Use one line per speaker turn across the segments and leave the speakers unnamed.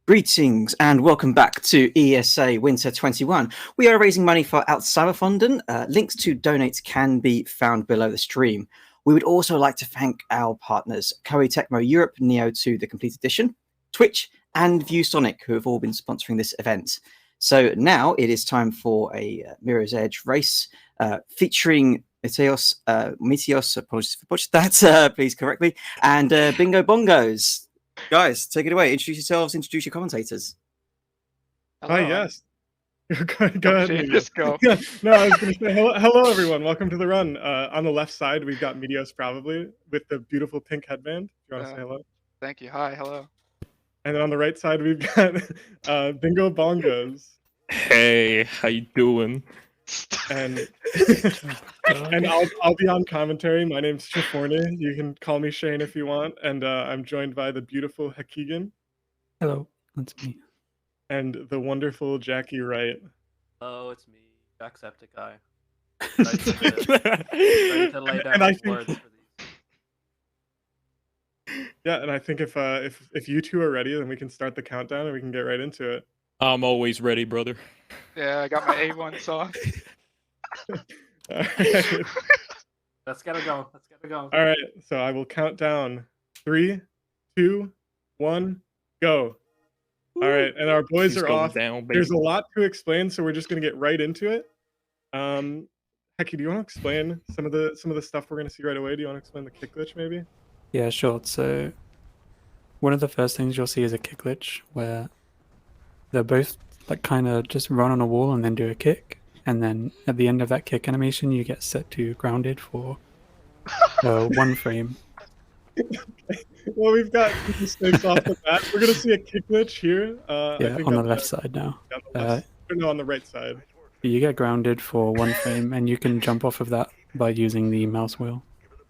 Greetings and welcome back to ESA Winter 21. We are raising money for Alzheimerfonden. Links to donate can be found below the stream. We would also like to thank our partners, Koei Tecmo Europe, Neo2 The Complete Edition, Twitch, and ViewSonic, who have all been sponsoring this event. So now it is time for a Mirror's Edge race featuring Meteos, apologies for butchered that, please correct me, and Bingo Bongos. Guys, take it away. Introduce yourselves, introduce your commentators.
Hi, yes. Go ahead.
Just go.
Yeah, no, I was going to say hello, everyone. Welcome to the run. On the left side, we've got Meteos probably with the beautiful pink headband. If you want to say hello.
Thank you. Hi, hello.
And then on the right side, we've got Bingo Bongos.
Hey, how you doing?
And and I'll be on commentary. My name's Shaforni. You can call me Shane if you want. And I'm joined by the beautiful Hakigan.
Hello, that's me.
And the wonderful Jackie Wright.
Hello, it's me, Jacksepticeye. Ready to lay down
And I
words
think,
for these.
yeah, and I think if you two are ready, then we can start the countdown and we can get right into it.
I'm always ready, brother.
Yeah, I got my A1 song.
All right.
Let's get it going. Let's get it going.
All right, so I will count down 3, 2, 1, go. All right, and our boys
She's
are
going
off.
down, baby.
There's a lot to explain, so we're just gonna get right into it. Hecky, do you want to explain some of the stuff we're gonna see right away? Do you want to explain the kick glitch, maybe?
Yeah, sure. So one of the first things you'll see is a kick glitch where they're both like kind of just run on a wall and then do a kick, and then at the end of that kick animation you get set to grounded for 1 frame.
Well, we've got mistakes off the bat. We're gonna see a kick glitch here.
Yeah,
I think
on the left side now.
No, on the right side.
You get grounded for 1 frame, and you can jump off of that by using the mouse wheel.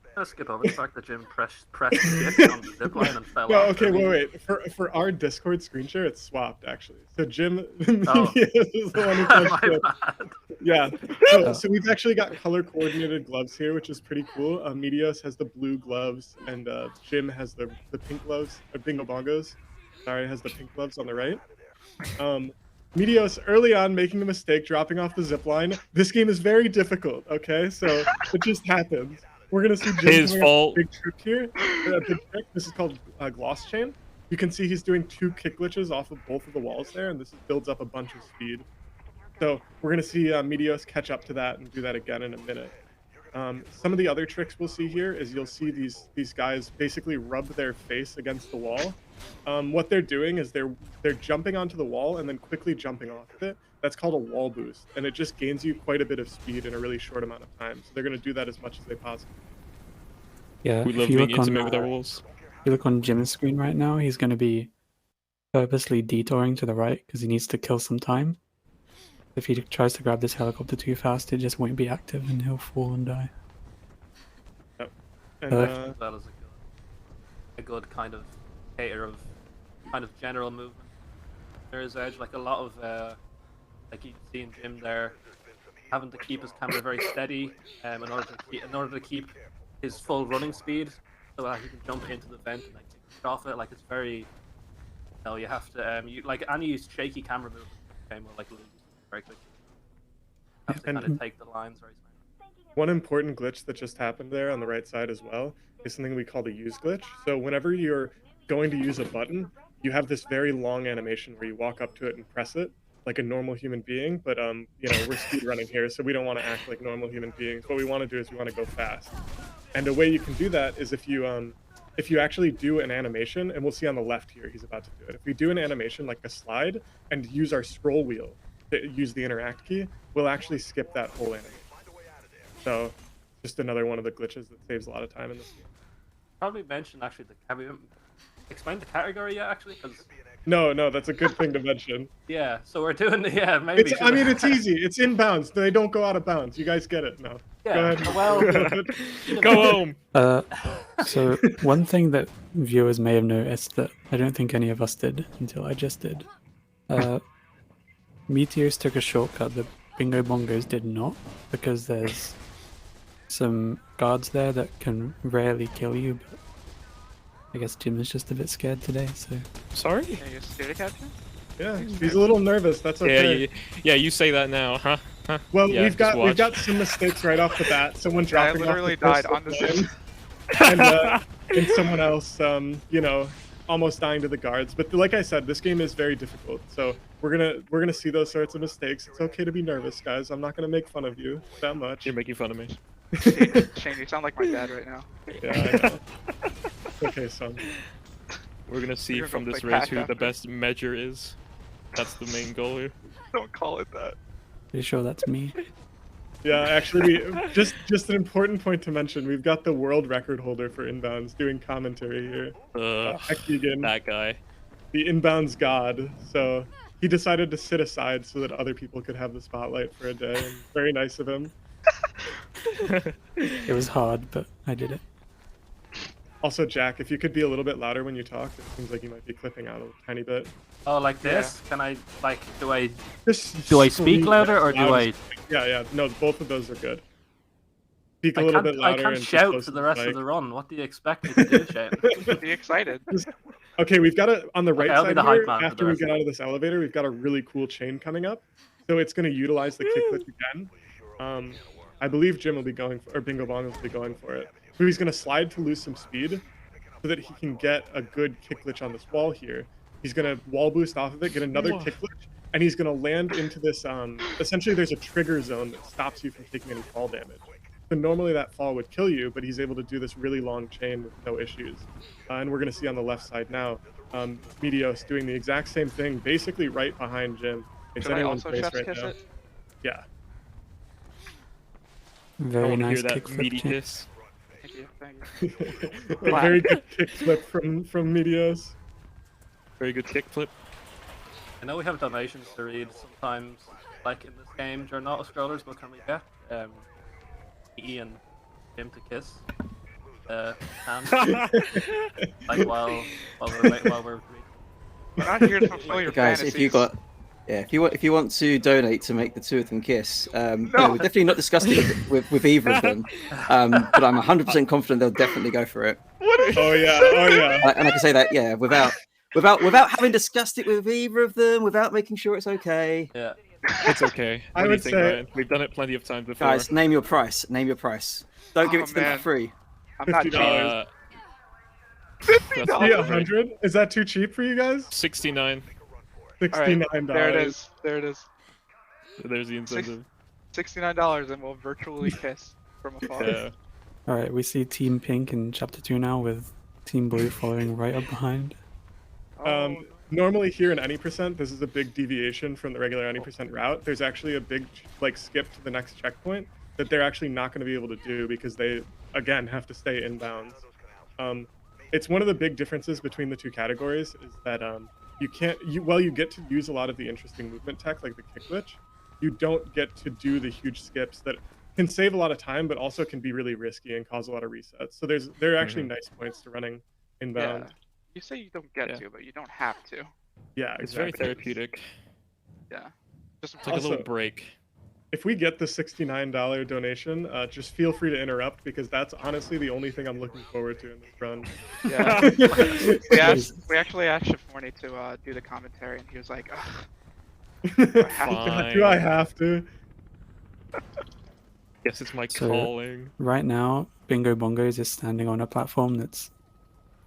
I'm gonna skip over the fact that Jim pressed skip on the zipline and fell
No,
off.
okay, wait. For our Discord screen share, it's swapped actually. So Jim
Oh.
is the one who pressed
My
skip.
bad.
Yeah. So we've actually got color coordinated gloves here, which is pretty cool. Meteos has the blue gloves, and Jim has the pink gloves. Or Bingo Bongos, sorry, has the pink gloves on the right. Meteos early on making a mistake, dropping off the zip line. This game is very difficult. Okay, so it just happens. We're gonna see Jim
His
coming up
fault.
with a big trick here. A big trick. This is called gloss chain. You can see he's doing 2 kick glitches off of both of the walls there, and this builds up a bunch of speed. So we're gonna see Meteos catch up to that and do that again in a minute. Some of the other tricks we'll see here is you'll see these guys basically rub their face against the wall. What they're doing is they're jumping onto the wall and then quickly jumping off of it. That's called a wall boost, and it just gains you quite a bit of speed in a really short amount of time. So they're going to do that as much as they possibly can.
Yeah,
We
if
love
you
being
look on,
intimate with our walls.
if you look on Jim's screen right now, he's going to be purposely detouring to the right because he needs to kill some time. If he tries to grab this helicopter too fast, it just won't be active and he'll fall and die.
Yep. And,
That is a good kind of hater of kind of general movement. There's Edge, like a lot of like you can see in Jim there, having to keep his camera very steady in order to keep his full running speed, so that he can jump into the vent and like take it off it. Like it's very, you have to you like any shaky camera movement. Okay, will like lose very quickly. You have to kind of take the lines very smart.
one important glitch that just happened there on the right side as well is something we call the use glitch. So whenever you're going to use a button, you have this very long animation where you walk up to it and press it like a normal human being, but you know, we're speedrunning here, so we don't want to act like normal human beings. What we want to do is we want to go fast. And a way you can do that is if you actually do an animation, and we'll see on the left here, he's about to do it. If we do an animation like a slide and use our scroll wheel to use the interact key, we'll actually skip that whole animation. So just another one of the glitches that saves a lot of time in this game.
Probably mention actually have we explained the category yet actually? 'Cause
No, that's a good thing to mention.
yeah, so we're doing maybe.
I mean, it's easy. It's in bounds. They don't go out of bounds. You guys get it. No.
Yeah,
Go ahead.
well,
Go home.
So one thing that viewers may have noticed that I don't think any of us did until I just did. Meteos took a shortcut that Bingo Bongos did not, because there's some guards there that can rarely kill you, but I guess Jim is just a bit scared today, so
Sorry?
Are you scared of captain?
Yeah, he's a little nervous. That's
Yeah,
okay.
yeah, you say that now, huh? Huh?
Well,
Yeah,
we've
just watch.
got some mistakes right off the bat. Someone
I
dropping
literally
off the
died
first
on the
line, and someone else, almost dying to the guards. But like I said, this game is very difficult. So we're gonna see those sorts of mistakes. It's okay to be nervous, guys. I'm not gonna make fun of you that much.
You're making fun of me.
Shane, you sound like my dad right now.
Yeah, I know. Okay, son.
We're gonna see
We're
from
gonna
this
play
race
pack
who the
after.
best measure is. That's the main goal here.
Don't call it that.
pretty sure that's me.
Yeah, actually, just an important point to mention. We've got the world record holder for inbounds doing commentary here. Ekkegan,
That guy.
the inbounds god. So he decided to sit aside so that other people could have the spotlight for a day. And very nice of him.
It was hard, but I did it.
Also, Jack, if you could be a little bit louder when you talk, it seems like you might be clipping out a tiny bit.
Oh, like this? Can I like do I
Just
do I speak
scream
louder or
as
do
loud
I?
as- Yeah. No, both of those are good. Speak a
I
little
can't,
bit
I
louder.
can't
and keep
shout
close
for
to
the rest of
mic.
the run. What do you expect me to do, Shane?
Be excited.
Okay, we've got on the right
I'll be
side
the hype
here,
man for the
after we
rest
get
of
out of this elevator, we've got a really cool chain coming up. So it's going to utilize the kick glitch again. I believe Jim will be going for, or Bingo Bongos will be going for it. So he's going to slide to lose some speed so that he can get a good kick glitch on this wall here. He's going to wall boost off of it, get another
Whoa.
kick glitch, and he's going to land into this, essentially there's a trigger zone that stops you from taking any fall damage. So normally that fall would kill you, but he's able to do this really long chain with no issues. And we're going to see on the left side now, Meteos doing the exact same thing, basically right behind Jim. It's
Should I
anyone's
also
face
chef's
right
kiss
now.
it?
Yeah.
I
Very
want to
nice
hear that
kickflip.
meaty
Jim.
kiss.
Thank you. Thank you.
A very good kick flip from Meteos.
Very good kickflip.
I know we have donations to read sometimes, like in this game during auto scrollers, but can we get Ian Jim to kiss? Hands? Like while we're
We're not here to fulfill your
Guys,
fantasies.
if you want to donate to make the two of them kiss, no, we've definitely not discussed it with either of them, but I'm 100% confident they'll definitely go for it.
Oh yeah.
And I can say that, yeah, without having discussed it with either of them, without making sure it's okay.
yeah.
It's okay.
I
What do you
would
think,
say-
Ryan? We've done it plenty of times before.
Guys, name your price. Name your price. Don't give
Oh,
it to them
man.
for free.
I'm not cheap.
$50.
That's
$50.
Yeah,
great.
100. Is that too cheap for you guys?
69.
$69.
Alright, there it is. There it is.
There's the incentive.
$69 and we'll virtually kiss from afar.
Yeah.
Alright, we see Team Pink in Chapter 2 now with Team Blue following right up behind.
Oh,
Normally here in any percent, this is a big deviation from the regular any percent route. There's actually a big skip to the next checkpoint that they're actually not going to be able to do because they again have to stay inbounds. It's one of the big differences between the two categories is that you get to use a lot of the interesting movement tech like the kick glitch, you don't get to do the huge skips that can save a lot of time but also can be really risky and cause a lot of resets. So there are actually nice points to running inbound.
yeah. You say you don't get
Yeah.
to, but you don't have to.
Yeah,
It's very
exactly.
therapeutic.
Yeah. Just
It's like a
Also-
little break.
If we get the $69 donation, just feel free to interrupt because that's honestly the only thing I'm looking forward to in this run.
yeah. we actually asked Shifmorny to do the commentary, and he was like, "Ugh,
Fine.
Do I have to?
Guess it's my
So-
calling.
Right now, Bingo Bongos is standing on a platform that's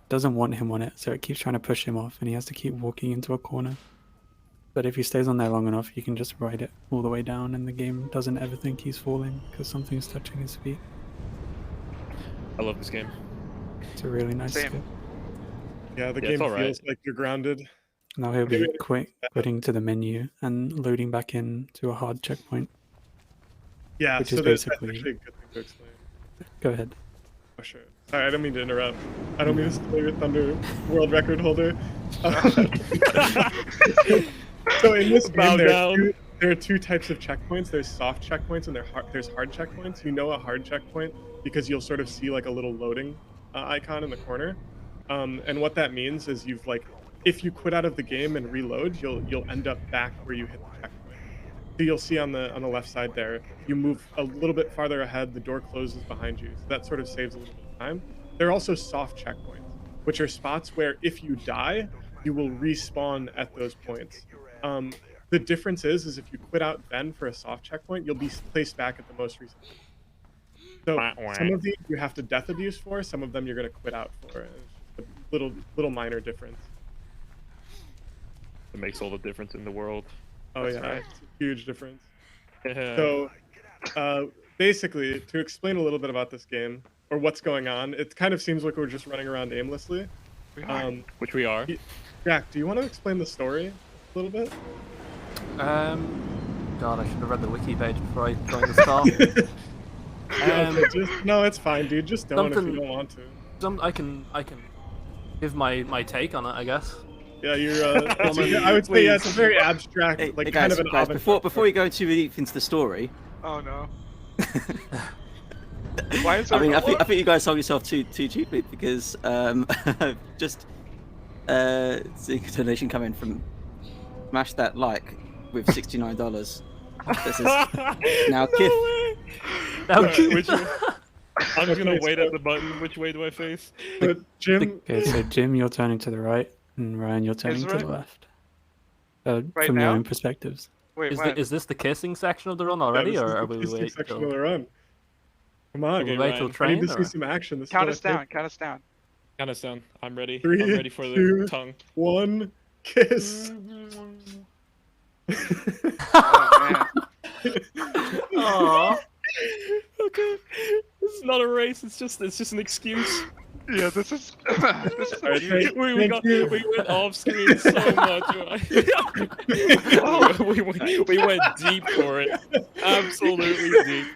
doesn't want him on it, so it keeps trying to push him off, and he has to keep walking into a corner. But if he stays on there long enough, he can just ride it all the way down, and the game doesn't ever think he's falling because something's touching his feet.
I love this game.
It's a really nice
Same.
skill.
Yeah, the
Yeah, it's
game
alright.
feels like you're grounded.
Now he'll be quitting to the menu and loading back in to a hard checkpoint.
Yeah,
Which
so
is
that's
basically-
actually a good thing to explain.
Go ahead.
Oh, sure. Sorry, I don't mean to interrupt. I don't mean to steal your thunder, world record holder. So in this
Bow
game,
down.
there are two types of checkpoints. There's soft checkpoints and there's hard checkpoints. You know a hard checkpoint because you'll sort of see like a little loading icon in the corner. And what that means is if you quit out of the game and reload, you'll end up back where you hit the checkpoint. So you'll see on the left side there, you move a little bit farther ahead, the door closes behind you. So that sort of saves a little bit of time. There are also soft checkpoints, which are spots where if you die, you will respawn at those points. The difference is if you quit out then for a soft checkpoint, you'll be placed back at the most recent. So some of these you have to death abuse for, some of them you're going to quit out for. It's just a little minor difference.
It makes all the difference in the world.
Oh
That's
yeah,
right.
it's a huge difference.
Yeah.
So basically, to explain a little bit about this game or what's going on, it kind of seems like we're just running around aimlessly.
We are.
Which we are.
Jack, do you want to explain the story a little bit?
God, I should have read the wiki page before I joined the call.
No, it's fine, dude. Just don't if you
something-
don't want to.
I can give my take on it, I guess.
Yeah, I would say it's a very abstract,
Hey,
like
hey
kind
guys,
of an
guys
avant-garde
before you go too deep into the story,
Oh no. Why is
I
there
mean, I
no-
think you guys sold yourself too cheaply because just seeing a donation come in from Smash That Like with $69. This is now Kith.
I'm just gonna
Okay,
wait
so-
at the button. Which way do I face?
But Jim,
Okay, so Jim, you're turning to the right, and Ryan, you're turning to
right?
the left.
Right
From your
now?
own perspectives.
Wait,
Is,
when?
is this the kissing section of the run already,
this is
or
the
are we
kissing
wait
section
till...
of the run? Come on,
Will we
Okay,
wait
Ryan.
till
I
train?
need to see
Or...
some action. This
Count
is
us
what I
down.
think.
Count us down.
Kind of sound. I'm ready.
3,
I'm ready for the
2,
tongue.
1, kiss.
Oh man.
Aww.
Okay. This is not a race. It's just an excuse.
Yeah, this is. This is
Alright,
huge.
thank you.
We went off screen so much. we went deep for it. Absolutely deep.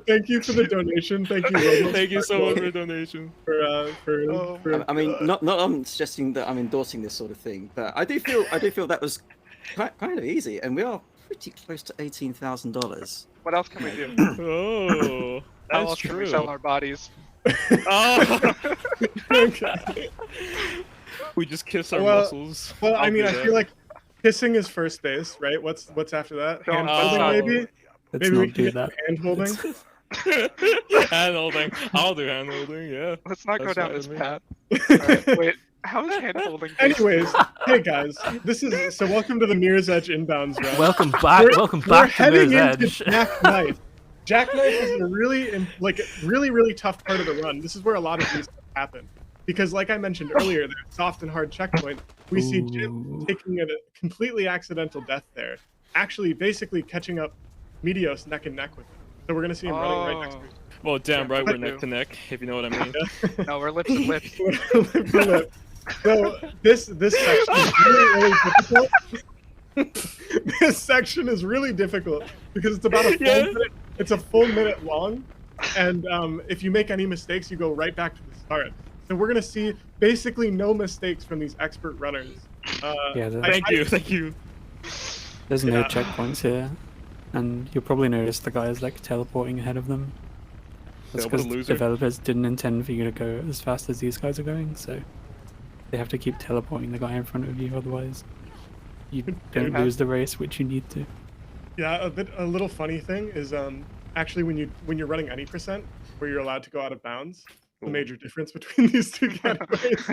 Thank you for the donation. Thank you, Robo,
Thank you so much for the donation.
for
I mean, not I'm suggesting that I'm endorsing this sort of thing, but I do feel that was kind of easy, and we are pretty close to $18,000.
What else can we do?
Oh,
How
that's
else can we
true.
sell our bodies?
Oh,
Okay.
we just kiss our
Well-
muscles.
Well, I
I'll
mean,
do
I
that.
feel like kissing is first base, right? What's after that?
Don't-
Hand holding,
Oh.
maybe.
Let's
Maybe we
not
can
do
get
that.
hand holding.
hand holding. I'll do hand holding. Yeah.
Let's not go
That's
down
fine
this
with me.
path. Alright, wait. How is hand holding?
Anyways, hey guys, so welcome to the Mirror's Edge inbounds run.
Welcome back. Welcome
We're
back to
heading
Mirror's
into
Edge.
Jackknife. Jackknife is a really tough part of the run. This is where a lot of these happen. Because like I mentioned earlier, that soft and hard checkpoint, we see Jim
Ooh.
taking a completely accidental death there, actually basically catching up Meteos neck and neck with him. So we're gonna see him running right next to him.
Well, damn right,
But-
we're neck to neck, if you know what I mean.
No, we're lips and lips.
Lip to lip. So this section is really difficult. This section is really difficult because it's about a full
Yeah.
minute. It's a full minute long, and if you make any mistakes, you go right back to the start. So we're gonna see basically no mistakes from these expert runners.
Yeah,
Thank you.
there's no
Yeah.
checkpoints here, and you'll probably notice the guys like teleporting ahead of them. That's
Yeah, what a
because
loser.
developers didn't intend for you to go as fast as these guys are going, so they have to keep teleporting the guy in front of you, otherwise you don't
Okay.
lose the race, which you need to.
Yeah, a little funny thing is actually when you're running any percent where you're allowed to go out of bounds, the
Ooh.
major difference between these two categories.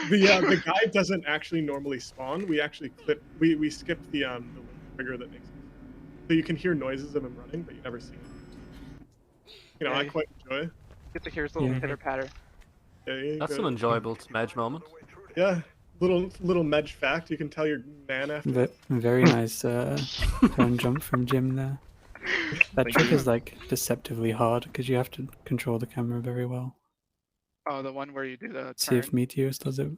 The guy doesn't actually normally spawn. We actually we skip the trigger that makes it. So you can hear noises of him running, but you never see him. You know, I
Yeah.
quite enjoy.
Get to hear his little
Yeah.
pitter patter.
Yeah,
That's an enjoyable smedge moment.
yeah. Little medge fact. You can tell your man after.
Very nice turn jump from Jim there. That
Thank
trick
you.
is like deceptively hard because you have to control the camera very well.
Oh, the one where you do the
See if
turn.
Meteos does it.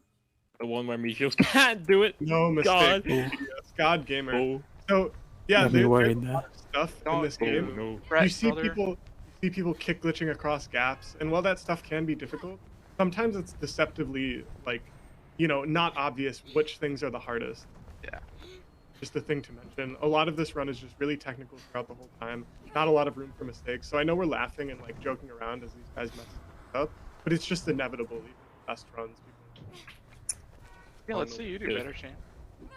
The one where Meteos can't do it.
No mistake.
God.
Yes, God gamer.
Oh,
So yeah,
Got me
there's
worried
a
there.
lot of stuff in
Don't
this
oh
game.
no.
Brett,
You see
brother.
people kick glitching across gaps, and while that stuff can be difficult, sometimes it's deceptively not obvious which things are the hardest.
Yeah.
Just a thing to mention. A lot of this run is just really technical throughout the whole time. Not a lot of room for mistakes. So I know we're laughing and like joking around as these guys mess up, but it's just inevitable. Even the best runs.
Yeah, let's see you do
Good.
better, Shane.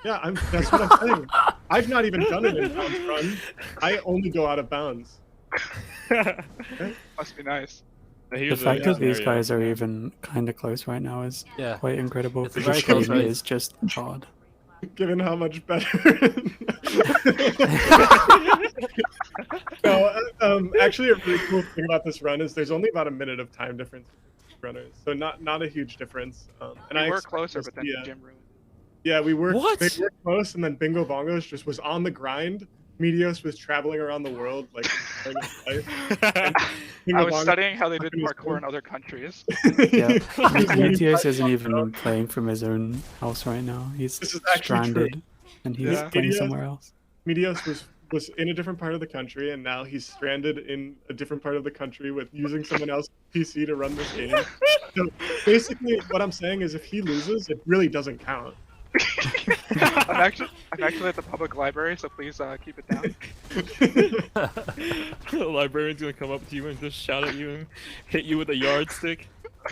Yeah, that's what I'm saying. I've not even done an inbounds run. I only go out of bounds.
Must be nice.
The
Here's
fact that these
scenario.
guys are even kind of close right now is
Yeah.
quite incredible.
It's a
because
very close
shooting
race.
is just hard.
Given how much better. No, actually, a really cool thing about this run is there's only about a minute of time difference between runners, so not a huge difference. And
We
I
were
expect
closer,
this
but
to
then
be
Jim ruined it.
yeah, we were.
What?
They were close, and then Bingo Bongos just was on the grind. Meteos was traveling around the world like enjoying his life. And
I
Bingo
was
Bongos
studying how they did
fucking his
parkour in
own-
other countries.
Yeah,
He was learning
Meteos
to
isn't
parkour.
even playing from his own house right now. He's
This is actually true.
stranded, and he's
Yeah.
playing
Meteos-
somewhere else.
Meteos was in a different part of the country, and now he's stranded in a different part of the country with using someone else's PC to run this game. So basically, what I'm saying is, if he loses, it really doesn't count.
I'm actually at the public library, so please keep it down.
The librarian's gonna come up to you and just shout at you and hit you with a yardstick.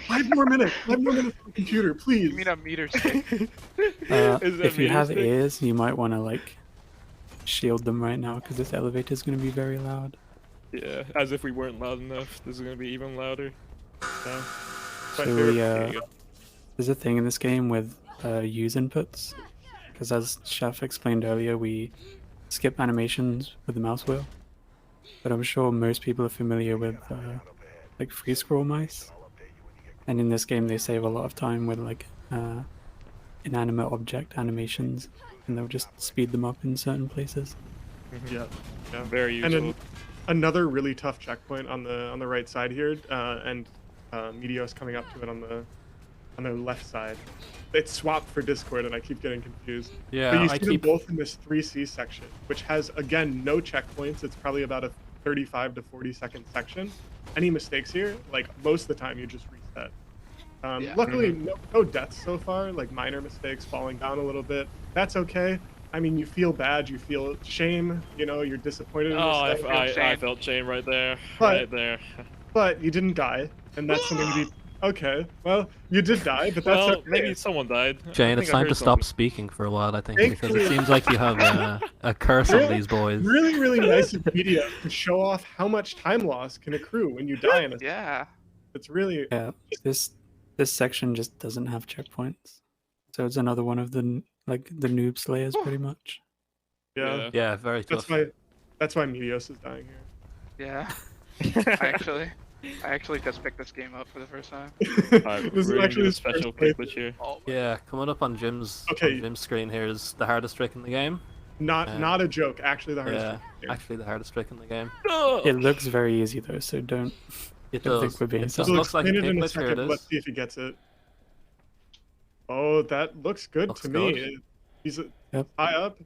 5 more minutes. 5 more minutes on the computer, please.
You mean a meter stick?
Is that
If you
meter
have
stick?
ears, you might want to like shield them right now because this elevator is going to be very loud.
Yeah, as if we weren't loud enough. This is gonna be even louder.
Yeah.
So
favorite-
we,
There you go.
there's a thing in this game with use inputs, because as Chef explained earlier, we skip animations with the mouse wheel. But I'm sure most people are familiar with like free scroll mice, and in this game they save a lot of time with like inanimate object animations, and they'll just speed them up in certain places.
Yeah. Yeah.
Very
And
useful.
another really tough checkpoint on the right side here, and Meteos coming up to it on the left side. It's swapped for Discord, and I keep getting confused.
Yeah,
But you
I
see them
keep.
both in this 3C section, which has again no checkpoints. It's probably about a 35 to 40-second section. Any mistakes here, like most of the time, you just reset.
Yeah.
Luckily, no deaths so far. Like minor mistakes, falling down a little bit. That's okay. I mean, you feel bad, you feel shame. You know, you're disappointed in
Oh,
yourself.
I
shame.
felt shame right there.
But-
Right there.
But you didn't die, and that's something to be. Okay, well, you did die, but that's
Well,
okay.
maybe someone died. I
Jane,
think
it's
I
time
heard
to stop
something.
speaking for a while, I think, because it
Thankfully-
seems like you have a curse on
Really?
these boys.
Really, really nice of media to show off how much time loss can accrue when you die in a.
Yeah.
It's really.
Yeah, this section just doesn't have checkpoints, so it's another one of the like the noob slayers pretty much.
Yeah.
Yeah, very tough.
That's why Meteos is dying here.
Yeah. I actually just picked this game up for the first time.
Alright,
This is
we're gonna
actually
do a
his
special
first
clip here.
Oh,
Yeah, coming up on Jim's
Okay.
screen here is the hardest trick in the game.
Not a joke. Actually, the hardest.
Yeah,
trick in the game.
actually the hardest trick in the game.
It looks very easy though, so don't.
It
Don't
does.
think we're being
It just
selfish.
We'll
looks like a
explain it in a
kick glitch. Here it
second. Let's
is.
see if he gets it. Oh, that looks good
Looks
to
good.
me. He's
Yep.
high up.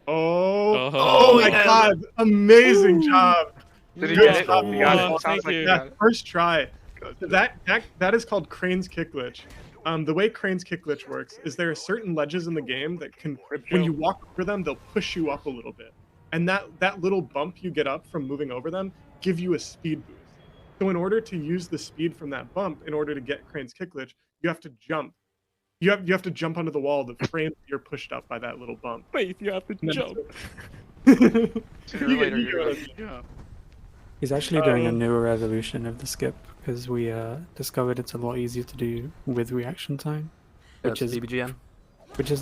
Oh,
Oh,
my
yeah.
God! Amazing job.
did he
Good
get it?
job.
He got it.
Wow,
Sounds
thank
like he
you.
got
Yeah,
it.
first try. That is called Crane's kick glitch. The way Crane's kick glitch works is there are certain ledges in the game that can, when you walk over them, they'll push you up a little bit, and that little bump you get up from moving over them give you a speed boost. So in order to use the speed from that bump, in order to get Crane's kick glitch, you have to jump. You have to jump onto the wall the frame that you're pushed up by that little bump.
Wait, you have to
And then
jump.
Sooner or
You get-
later,
you
you're
get
gonna
it.
jump.
He's actually doing a
Um,
newer evolution of the skip because we discovered it's a lot easier to do with reaction time, which
That's
is
BBGN.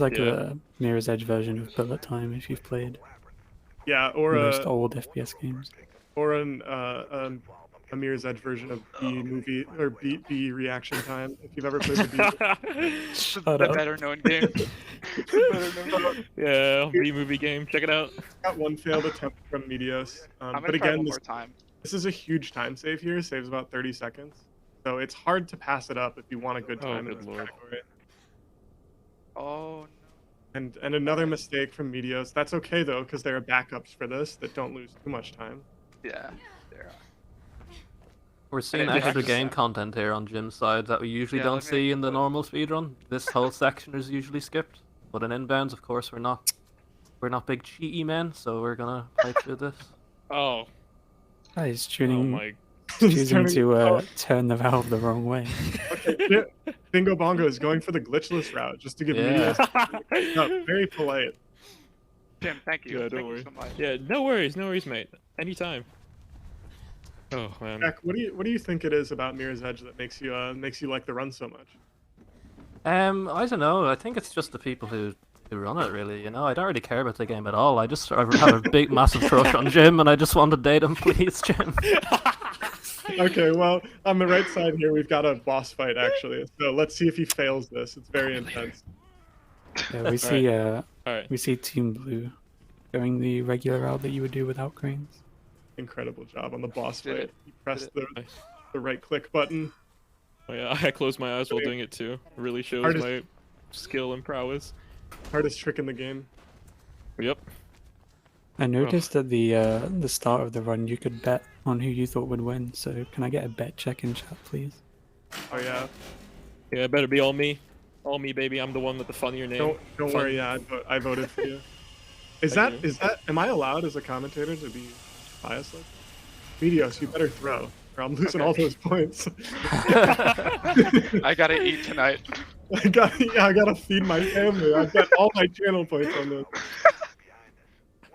like
Yeah.
a Mirror's Edge version of bullet time if you've played
Yeah, or
most
a
old FPS games.
or a Mirror's Edge version of B movie or B reaction time. If you've ever played the B.
Shut
The
up.
better known game. Better known.
Yeah, B-movie game. Check it out.
Got one failed attempt from Meteos.
I'm gonna
But
try
again,
one
this,
more time.
this is a huge time save here. Saves about 30 seconds. So it's hard to pass it up if you want a good
Oh,
time in
good
this
lord.
category.
Oh no.
And another mistake from Meteos. That's okay though, because there are backups for this that don't lose too much time.
Yeah. There.
We're seeing
it
extra
just-
game content here on Jim's side that we usually
Yeah,
don't
let me
see in the
put-
normal speedrun. This whole section is usually skipped, but in inbounds, of course, we're not big cheaty men, so we're gonna play through this.
Oh,
He's
oh
tuning,
my.
choosing
Turning-
to
oh,
turn the valve the wrong way.
okay. Yeah. Bingo Bongo is going for the glitchless route just to give
Yeah.
Meteos. No, very polite.
Jim, thank you.
Yeah, don't
Thank
worry.
you so much.
Yeah, no worries, mate. Anytime. Oh man.
Jack, what do you think it is about Mirror's Edge that makes you like the run so much?
I don't know. I think it's just the people who run it, really. You know, I don't really care about the game at all. I have a big, massive crush on Jim, and I just want to date him, please, Jim.
Okay, well, on the right side here, we've got a boss fight actually. So let's see if he fails this. It's very intense.
Yeah, we see
Alright.
we see Team Blue going the regular route that you would do without cranes.
Incredible job on the boss
Did
fight.
it.
You press
Did
the right click button.
Oh yeah, I closed my eyes while doing it too. It really shows
Hardest-
my skill and prowess.
Hardest trick in the game.
Yep.
I noticed at the start of the run you could bet on who you thought would win. So can I get a bet check in chat, please?
Oh yeah.
Yeah, it better be all me. All me, baby. I'm the one with the funnier name.
Don't
Fun.
worry. Yeah, I voted for you. Is
Thank you.
that? Am I allowed as a commentator to be biased like? Medios, you better throw, or I'm losing all those points.
I gotta eat tonight.
I gotta feed my family. I've got all my channel points on this.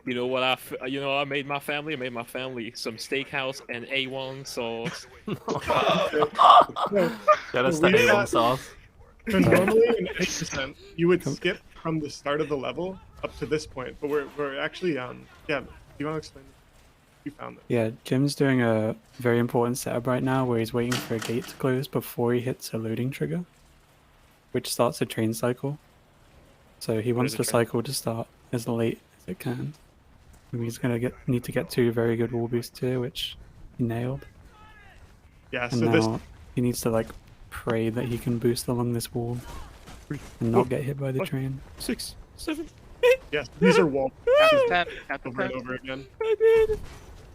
You know what? I made my family. I made my family some steakhouse and A1 sauce.
So,
Yeah, that's
So
the
we
A1
got-
sauce.
so normally in 8%, you would skip from the start of the level up to this point, but we're actually yeah. Do you want to explain? You found it.
Yeah, Jim's doing a very important setup right now where he's waiting for a gate to close before he hits a loading trigger, which starts a train cycle. So he wants
is a
the
train?
cycle to start as late as it can. And he's gonna need to get 2 very good wall boosts here, which he nailed.
Yeah.
And
So
now
this
he needs to like pray that he can boost along this wall and not get hit by the
What?
train.
6, 7.
yes, these are wall
Count to 10. Count to
over and
10.
over again.
I did.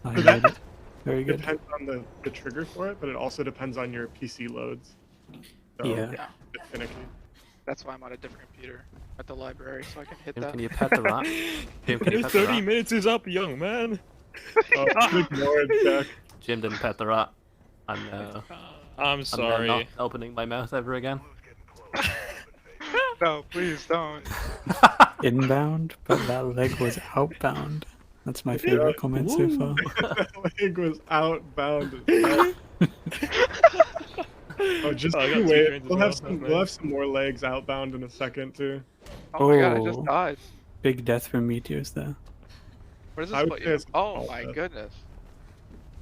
I
So that-
made it. Very
It
good.
depends on the trigger for it, but it also depends on your PC loads. So,
Yeah.
Yeah.
It's finicky.
That's why I'm on a different computer at the library, so I can hit
Jim,
that.
can you pet the rat? Jim, can you
Your
pet the
30
rat?
minutes is up, young man.
Oh, good lord, Jack.
Jim didn't pet the rat. I'm
I'm
not
sorry.
opening my mouth ever again.
No, please don't.
Inbound, but that leg was outbound. That's my favorite comment so far.
That leg was outbound. Oh, just
Oh, I got
you
two
wait.
trains as
We'll
well.
have some.
That's
We'll have
nice.
some more legs outbound in a second too.
Oh my god, I
Oh.
just died.
Big death from Meteors there.
Where does
I
this
would
put
say
you?
it's
Oh
all
my
death.
goodness.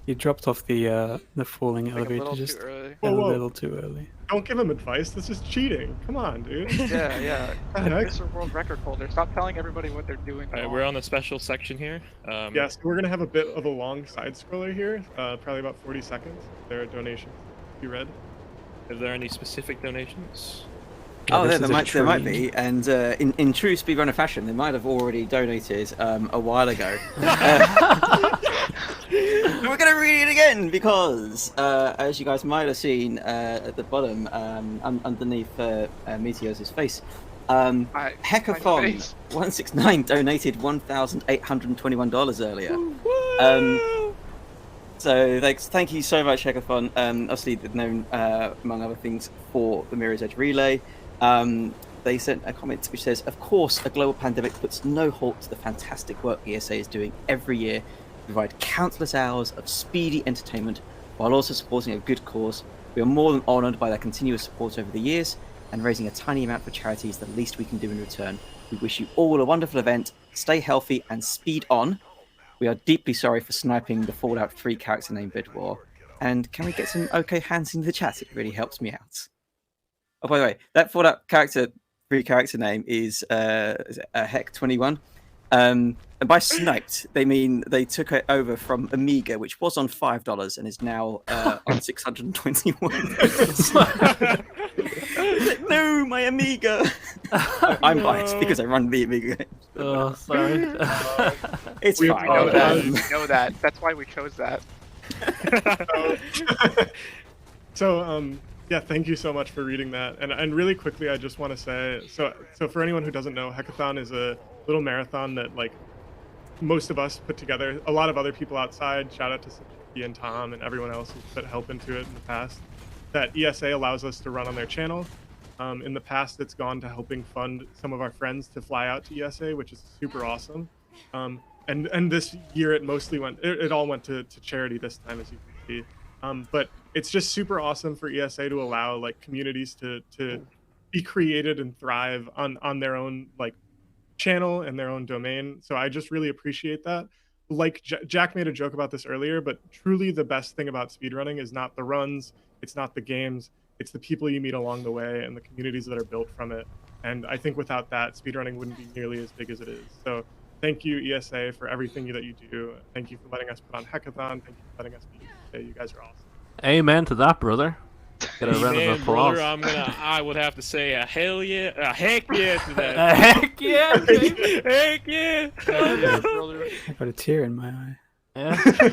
He dropped off the falling
Like a
elevator
little
just
too early.
a
Whoa.
little too early.
Don't give him advice. This is cheating. Come on, dude.
Yeah, yeah.
The heck?
Mr. World Record holder, stop telling everybody what they're doing.
Alright,
wrong.
we're on a special section here.
Yes, we're gonna have a bit of a long side scroller here. Probably about 40 seconds. There are donations. You read?
Is there any specific donations?
Yeah,
Oh,
this
there
is a
might
train.
be, and in true speedrunner fashion, they might have already donated a while ago. We're gonna read it again because, as you guys might have seen at the bottom, underneath Meteor's face,
My
Heckathon
face.
169 donated $1,821 earlier. So thank you so much, Heckathon. Obviously, they're known among other things for the Mirror's Edge relay. They sent a comment which says, "Of course, a global pandemic puts no halt to the fantastic work ESA is doing every year to provide countless hours of speedy entertainment while also supporting a good cause. We are more than honoured by their continuous support over the years, and raising a tiny amount for charity is the least we can do in return. We wish you all a wonderful event. Stay healthy and speed on. We are deeply sorry for sniping the Fallout 3 character named Bid War. And can we get some okay hands in the chat? It really helps me out." Oh, by the way, that Fallout character 3 character name is Heck21. And by sniped, they mean they took it over from Amiga, which was on $5 and is now on 621. No, my Amiga. I'm biased because I run the Amiga.
Oh, sorry.
It's
We
fine.
know that.
apologize.
We know that. That's why we chose that.
So, yeah, thank you so much for reading that. And really quickly, I just want to say, so for anyone who doesn't know, Hackathon is a little marathon that like most of us put together. A lot of other people outside. Shout out to Sachi and Tom and everyone else who's put help into it in the past. That ESA allows us to run on their channel. In the past, it's gone to helping fund some of our friends to fly out to ESA, which is super awesome. And this year, it mostly went. It all went to charity this time, as you can be. But it's just super awesome for ESA to allow like communities to be created and thrive on their own like channel and their own domain. So I just really appreciate that. Like Jack made a joke about this earlier, but truly the best thing about speedrunning is not the runs, it's not the games, it's the people you meet along the way and the communities that are built from it. And I think without that, speedrunning wouldn't be nearly as big as it is. So thank you, ESA, for everything that you do. Thank you for letting us put on Hackathon. Thank you for letting us be ESA. You guys are awesome.
Amen to that, brother. Get a round
Man,
of applause.
brother, I would have to say a hell yeah, a heck yeah to that.
Heck yeah, baby.
Heck yeah.
I got a tear in my eye.
Yeah.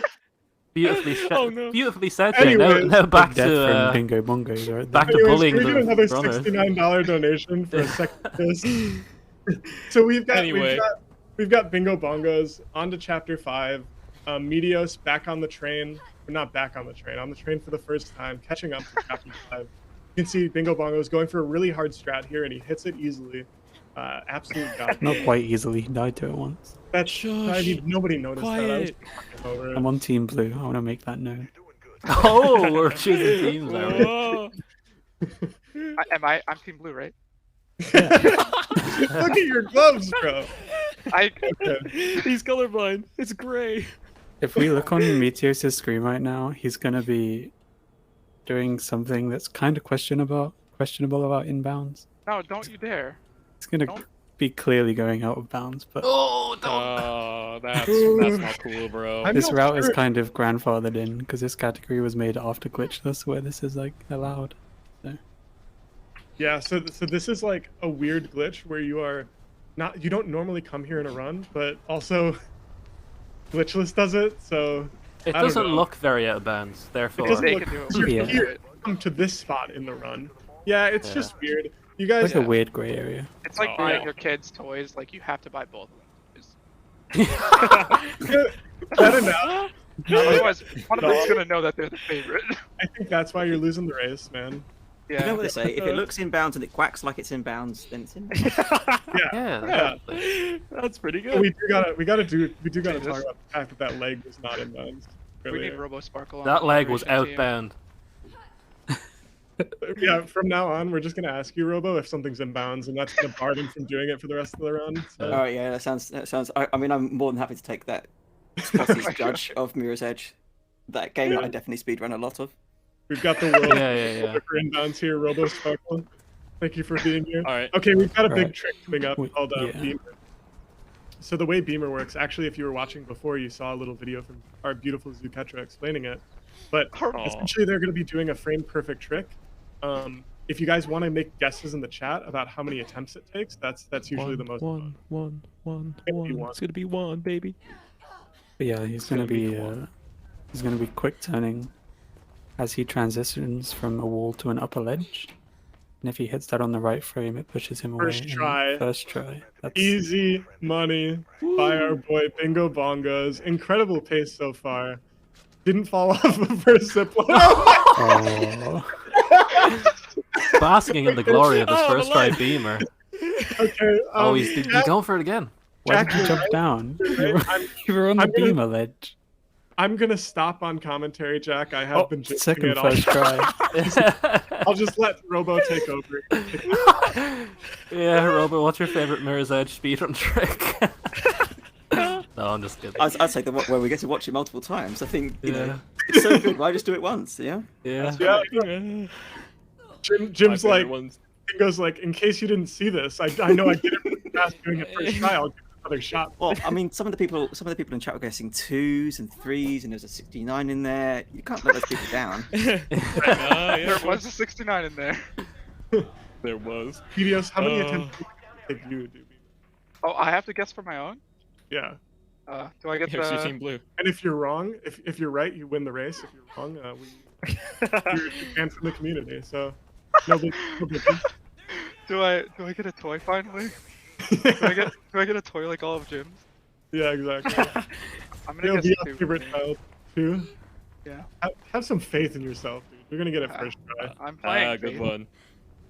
Beautifully said.
Oh, no.
Beautifully said. Jay.
Anyways,
now back
Death
to
from Bingo Bongos, right?
back to
Anyways,
bullying
can we get another
the brothers.
$69 donation for a second kiss? So we've got Bingo Bongos on to chapter 5. Medios back on the train. We're not back on the train. On the train for the first time, catching up to chapter 5. You can see Bingo Bongos going for a really hard strat here, and he hits it easily. Absolute god.
Not quite easily. He died to it once.
That's
Shush.
nobody noticed that. I was
Quiet.
talking over it.
I'm on Team Blue. I want to make that known.
Oh, we're choosing teams now.
Oh.
I'm Team Blue, right?
Look at your gloves, bro. Okay.
He's colorblind. It's gray.
If we look on Meteos' screen right now, he's gonna be doing something that's kind of questionable about inbounds.
No, don't you dare.
It's gonna
Don't-
be clearly going out of bounds, but
Oh, don't.
Oh, that's not cool, bro.
I'm
this
not
route is
sure.
kind of grandfathered in because this category was made after glitchless, where this is like allowed.
Yeah, so this is like a weird glitch where you don't normally come here in a run, but also glitchless does it, so
It
I don't
doesn't
know.
look very out of bounds. Therefore,
doesn't
They
look-
can do it.
you're
Yeah.
here, come to this spot in the run. Yeah, it's
Yeah.
just weird. You
It's
guys,
like a weird gray area.
It's like
Oh.
buying your kids toys. Like you have to buy both.
that enough.
Otherwise, one of them's gonna know that they're the favorite.
I think that's why you're losing the race, man.
You know
Yeah.
what they say? If it looks inbounds and it quacks like it's inbounds, then it's inbounds.
yeah, definitely.
That's pretty
But
good.
we do gotta talk
Jesus.
about the fact that leg was not in bounds.
We need
earlier.
Robo Sparkle. on
That
the
leg was
operation team.
outbound.
Yeah, from now on, we're just gonna ask you, Robo, if something's in bounds, and that's gonna bar him from doing it for the rest of the run. So.
All right, yeah, that sounds. I mean, I'm more than happy to take that. Scotty's judge of Mirror's Edge, that game that I
Yeah.
definitely speedrun a lot of.
We've got the world
Yeah.
for inbounds here, Robo Sparkle. Thank you for being here.
All right.
Okay, we've got a big
Right.
trick coming up called
yeah.
Beamer. So the way Beamer works, actually, if you were watching before, you saw a little video from our beautiful Zuketra explaining it. But
Aw.
essentially, they're going to be doing a frame perfect trick. If you guys want to make guesses in the chat about how many attempts it takes, that's usually the most fun.
One.
If you want.
It's gonna be one, baby.
But yeah, he's gonna be quick turning as he transitions from a wall to an upper ledge. And if he hits that on the right frame, it pushes him away.
First
and
try.
First try. That's
Easy money by our boy Bingo Bongos. Incredible pace so far. Didn't fall off the first zip line.
Oh,
Basking in the glory of his
Oh,
first
the
try
line.
Beamer.
Okay.
Oh, he's going for it again.
why
Jack,
did you
you're
jump
right.
down?
You're right.
You were on the
I'm gonna-
beamer ledge.
I'm gonna stop on commentary, Jack. I have been jinxing
Second
it all.
first try.
I'll just let Robo take over.
Yeah, Robert, what's your favorite Mirror's Edge speedrun trick? No, I'm just kidding.
I'd say the where we get to watch it multiple times. I think you
Yeah.
know it's so good. Why just do it once? Yeah.
Yeah.
Yeah.
My
Jim's
favorite
like,
ones.
Bingo's like, in case you didn't see this, I know I did it really fast doing it first try. I'll give it another shot.
Well, I mean, some of the people in chat were guessing 2s and 3s, and there's a 69 in there. You can't let those people down.
There was a 69 in there.
There was.
Medios, how many
Oh.
attempts did you do?
Oh, I have to guess for my own.
Yeah.
Do I get
Here's your
the?
team blue.
And if you're wrong, if you're right, you win the race. If you're wrong, you're banned from the community. So, no big deal.
Do I get a toy finally? Do I get a toy like all of Jim's?
Yeah, exactly.
I'm gonna
You'll
guess
be
two.
a favorite child too.
Yeah.
Have some faith in yourself, dude. You're gonna get it first try.
I'm playing.
Good
Faith.
one.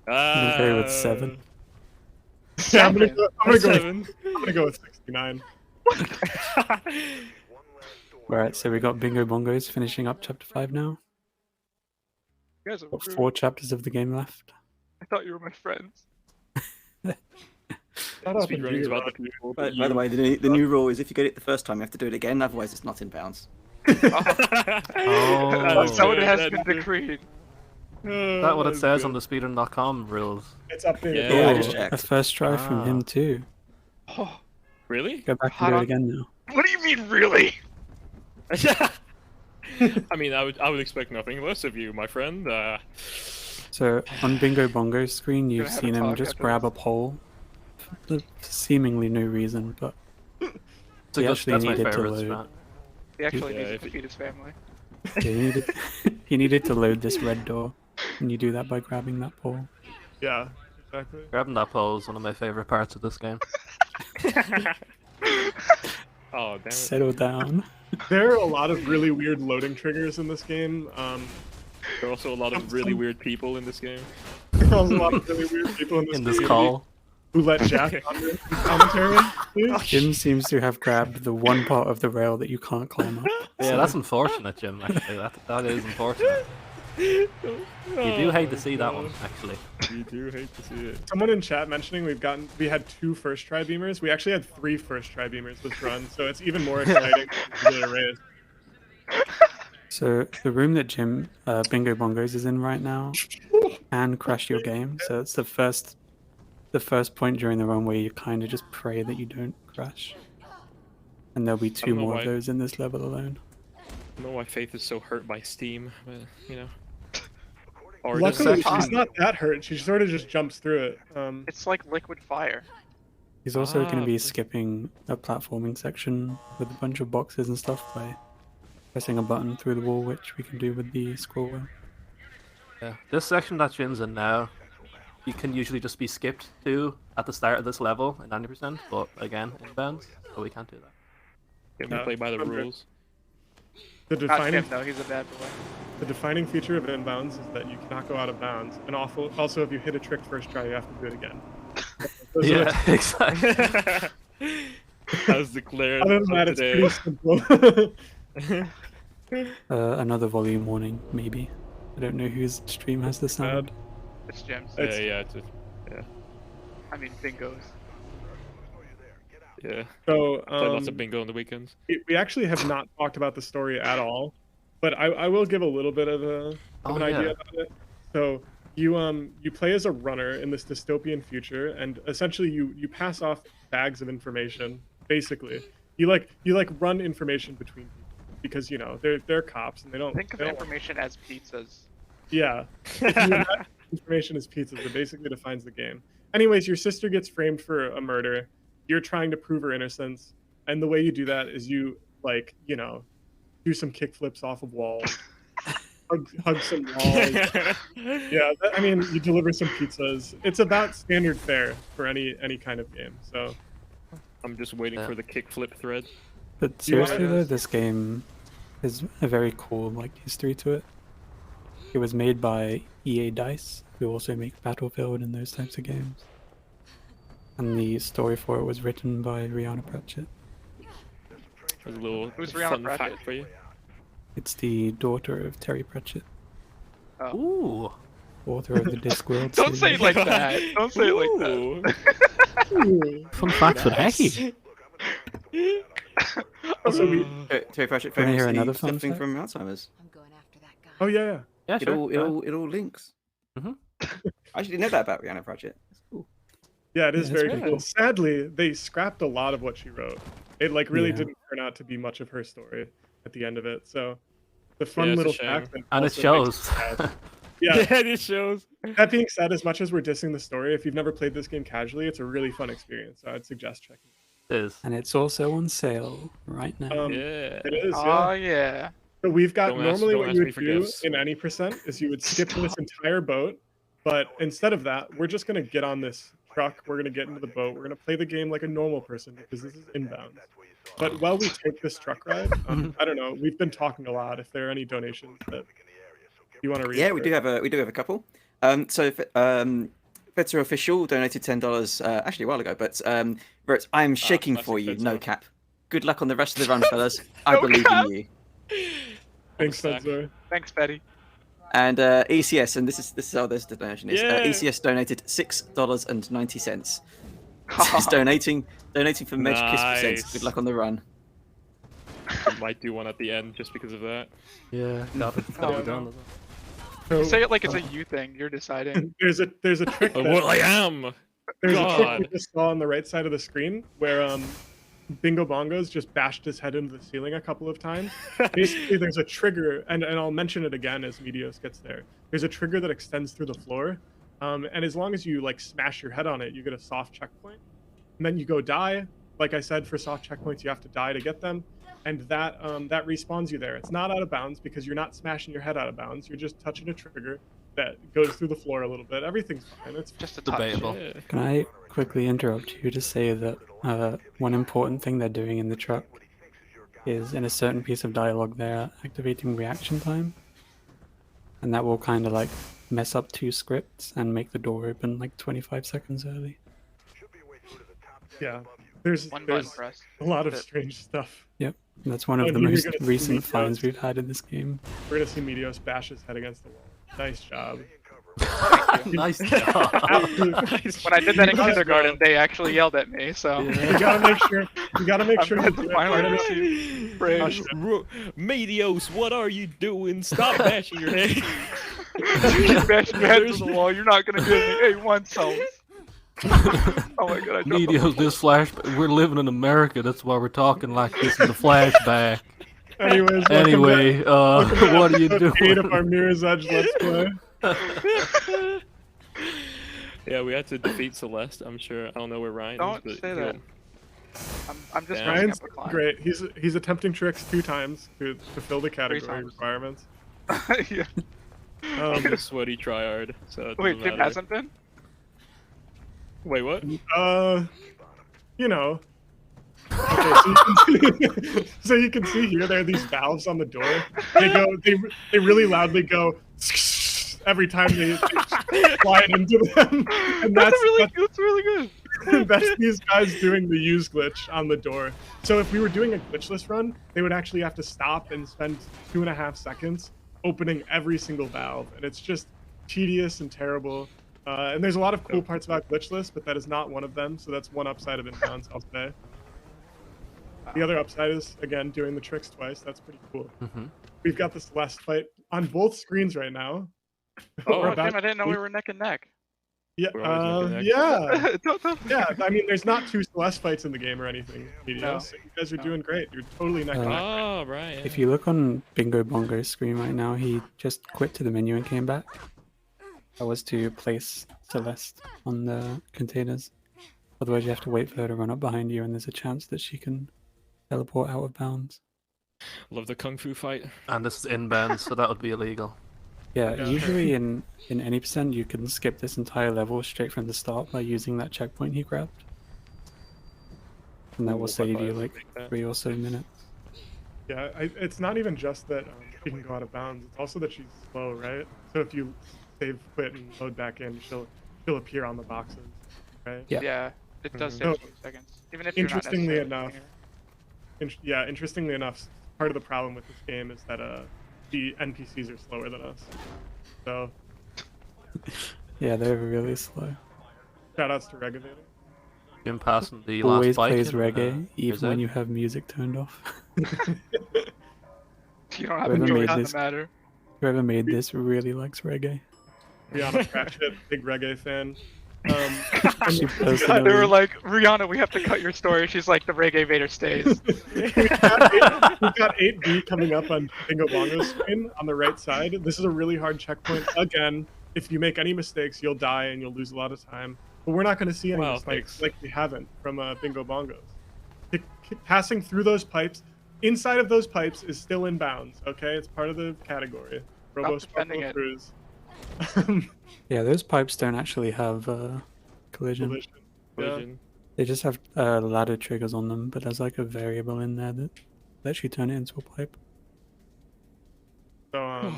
I'm gonna go with 7.
Yeah, I'm gonna go.
Seven.
I'm gonna go with 69.
Right, so we got Bingo Bongos finishing up chapter 5 now.
You guys are
Got
rude.
4 chapters of the game left.
I thought you were my friends.
Shut up and do
Speedrunning's
your
about
run.
the people.
By
But
the way, the new rule is if you get it the first time, you have to do it again. Otherwise, it's not in bounds.
Oh.
So it has
That's
been
true.
decreed.
Is that what it says on the speedrun.com rules?
It's updated.
Yeah,
I just
Oh,
checked.
a first try from
Ah.
him too.
Oh,
Really?
Go back
Hot
and do
on-
it again now.
what do you mean, really?
I mean, I would expect nothing less of you, my friend.
So on Bingo Bongo's screen, you've
Gonna have
seen
a
him
talk
just
after
grab
this.
a pole for seemingly no reason, but
It's
He actually
that's my
needed to
favorite
load.
strat.
He actually
Yeah,
needs to
if it-
feed his family.
he needed he needed to load this red door, and you do that by grabbing that pole.
Yeah, exactly.
Grabbing that pole is one of my favorite parts of this game.
Oh, damn it.
Settle down.
There are a lot of really weird loading triggers in this game.
There are also a lot of really weird people in this game.
There's a lot of really weird people in this,
In this
community
call.
who let Jack on the commentary. Please.
Jim seems to have grabbed the one part of the rail that you can't climb up.
Yeah, that's unfortunate, Jim. Actually, that is unfortunate. You do hate to see that one, actually.
You do hate to see it.
Someone in chat mentioning we had 2 first try beamers. We actually had 3 first try beamers this run, so it's even more exciting to get a raise.
So the room that Jim Bingo Bongos is in right now can crash your game. So it's the first point during the run where you kind of just pray that you don't crash. And there'll be 2
don't know
more
why.
of those in this level alone.
I don't know why Faith is so hurt by Steam, but, you know. Or
Luckily,
section-
she's not that hurt. She sort of just jumps through it.
It's like liquid fire.
He's also going
Ah,
to be
okay.
skipping a platforming section with a bunch of boxes and stuff by pressing a button through the wall, which we can do with the scroll wheel.
Yeah. This section that Jin's in now, you can usually just be skipped to at the start of this level in 90%, but again, inbounds, so we can't do that.
Can we play by the rules?
The
Not
defining
him though. He's a bad boy.
The defining feature of inbounds is that you cannot go out of bounds, and also if you hit a trick first try, you have to do it again. Those are
Yeah, exactly.
As declared
Other than that, it's
today.
pretty simple.
Another volume warning, maybe. I don't know whose stream has the sound.
It's Jim's.
Yeah, yeah, it's
I mean, Bingo's.
yeah.
So
Play lots of bingo on the weekends.
we actually have not talked about the story at all, but I will give a little bit of an
Oh,
idea
yeah.
about it. So you play as a runner in this dystopian future, and essentially you pass off bags of information. Basically, you run information between people because they're cops and they don't.
Think of
they don't-
information as pizzas.
Yeah. If you imagine information as pizzas, it basically defines the game. Anyways, your sister gets framed for a murder. You're trying to prove her innocence, and the way you do that is you do some kickflips off of walls, hug some walls. Yeah, I mean, you deliver some pizzas. It's about standard fare for any kind of game. So
I'm just waiting
Yeah.
for the kickflip thread.
But
You want
seriously though,
us-
this game has a very cool history to it. It was made by EA Dice, who also make Battlefield and those types of games. And the story for it was written by Rihanna Pratchett.
There's a little
Who's Rihanna
fun
Pratchett?
fact for you.
It's the daughter of Terry Pratchett,
Ooh.
author of the Discworld
Don't say
series.
it like that. Don't say it like that.
Ooh.
Fun fact with Hecky.
also we.
Terry Pratchett
Wanna hear
famously
another fun
suffering
fact?
from Alzheimer's.
I'm going after that guy.
Oh yeah.
Yeah,
It
sure.
all,
go ahead.
it all links.
Mhm.
I actually didn't know that about Rihanna Pratchett. That's cool.
Yeah, it is
Yeah, that's
very
right.
cool. Sadly, they scrapped a lot of what she wrote. It really
Yeah.
didn't turn out to be much of her story at the end of it. So the fun
Yeah, it's a
little
shame.
fact. that
And it
also makes
shows.
me sad. Yeah.
Yeah, it shows.
That being said, as much as we're dissing the story, if you've never played this game casually, it's a really fun experience. So I'd suggest checking.
It is.
And it's also on sale right now.
Yeah.
It is.
Oh
Yeah.
yeah.
So we've got
Don't ask-
normally
don't
what
ask
you
me
would
for
do
gifts.
in any percent is you would skip this entire boat, but instead of that, we're just gonna get on this truck. We're gonna get into the boat. We're gonna play the game like a normal person because this is inbound. But while we take this truck ride, I don't know. We've been talking a lot. If there are any donations that you want to read,
Yeah, we do have a couple. Vetero Official donated $10 actually a while ago, but wrote, "I am shaking for you,
classic
no
Vetero.
cap." Good luck on the rest of the run, fellas. I
Oh,
believe
God.
in you.
Thanks,
Stack.
Spencer.
Thanks, Betty.
And ECS, and this is how this donation is.
Yeah.
ECS donated $6.90. He's donating for Medge Kiss presents.
Nice.
Good luck on the run.
We might do one at the end just because of that.
Yeah, got it.
Oh,
Got done.
no.
So,
You say it like it's a you thing. You're deciding.
there's a trick that,
Well, I am.
there's a trick
God.
we just saw on the right side of the screen where Bingo Bongos just bashed his head into the ceiling a couple of times. Basically, there's a trigger, and I'll mention it again as Meteos gets there. There's a trigger that extends through the floor, and as long as you like smash your head on it, you get a soft checkpoint, and then you go die. Like I said, for soft checkpoints, you have to die to get them, and that respawns you there. It's not out of bounds because you're not smashing your head out of bounds. You're just touching a trigger that goes through the floor a little bit. Everything's fine. It's
Just a touch.
Debatable.
Yeah.
Can I quickly interrupt you to say that one important thing they're doing in the truck is in a certain piece of dialogue they're activating reaction time, and that will kind of like mess up 2 scripts and make the door open like 25 seconds early.
yeah. There's
One button
there's
press.
a lot of
That's it.
strange stuff.
That's one
Oh,
of the
you're
most
gonna see
recent
Meteos.
finds we've had in this game.
We're gonna see Meteos bash his head against the wall. Nice job.
Nice job.
Absolute-
When I did that in
Nice
kindergarten,
job.
they actually yelled at me. So
You gotta make sure. You gotta make
I'm
sure.
glad
you
to
do it
finally
right.
receive praise.
Medios, what are you doing? Stop bashing your head.
You keep bashing your head to the wall. You're not gonna give me A1 cells. Oh my god! I dropped the
Medios, this flashback. We're living in America. That's why we're talking like this in the flashback.
Anyways,
Anyway, what are you
episode 8 of
doing?
our Mirror's Edge Let's Play.
Yeah, we had to defeat Celeste. I'm sure. I don't know where Ryan
Don't
is. But
say that. I'm just
Yeah.
messing
Ryan's
up a climb.
great. He's attempting tricks 2 times to fulfill the category
times.
requirements.
Yeah.
I'm a sweaty tryhard. So it
Wait,
doesn't
Jim
matter.
hasn't been?
Wait, what?
You know. Okay, so you can see here there are these valves on the door. They really loudly go every time they slide into them, and
That's really good.
that's these guys doing the use glitch on the door. So if we were doing a glitchless run, they would actually have to stop and spend 2.5 seconds opening every single valve, and it's just tedious and terrible. And there's a lot of cool parts about glitchless, but that is not one of them. So that's one upside of inbounds, I'll say. The other upside is again doing the tricks twice. That's pretty cool.
Mhm.
We've got the Celeste fight on both screens right now.
Oh,
We're
Oh,
about
Jim, I didn't know
to-
we were neck and neck.
Yeah,
We're always neck and
yeah,
Don't-
yeah. I mean, there's not 2 Celeste fights in the game or anything. Meteos.
No.
So you guys are
No.
doing great. You're totally neck and neck.
Oh, right.
If you look on Bingo Bongo's screen right now, he just quit to the menu and came back. That was to place Celeste on the containers. Otherwise, you have to wait for her to run up behind you, and there's a chance that she can teleport out of bounds.
Love the kung fu fight.
And this is inbound, so that would be illegal.
Yeah,
Yeah.
usually in any percent, you can skip this entire level straight from the start by using that checkpoint he grabbed. And that will save you like 3 or so minutes.
Yeah, it's not even just that she can go out of bounds. It's also that she's slow, right? So if you save, quit, and load back in, she'll appear on the boxes, right?
Yeah.
Yeah, it does
Mhm.
save
No,
a few seconds. Even if you're not
interestingly
necessarily
enough-
doing
Yeah, interestingly enough, part of the problem with this game is that the NPCs are slower than us. So
Yeah, they're really slow.
shout outs to Regavator.
Jim passing the
Always
last fight.
plays
in,
reggae, even
is
when
it?
you have music turned off.
it. You don't have
Whoever
a choice
made
on
this-
the matter.
Whoever made this really likes reggae.
Rihanna Pratchett, big reggae fan.
She
And
They
personally,
were like, Rihanna, we have to cut your story. She's like, the reggae Vader stays.
we've got 8B coming up on Bingo Bongo's screen on the right side. This is a really hard checkpoint. Again, if you make any mistakes, you'll die and you'll lose a lot of time. But we're not going to see any
Wow,
mistakes
thanks.
like we haven't from Bingo Bongos. Passing through those pipes, inside of those pipes is still in bounds, okay? It's part of the category. Robo
defending it.
Cruise.
yeah, those pipes don't actually have collision.
Collision. Yeah.
Collision.
They just have ladder triggers on them, but there's like a variable in there that lets you turn it into a pipe.
So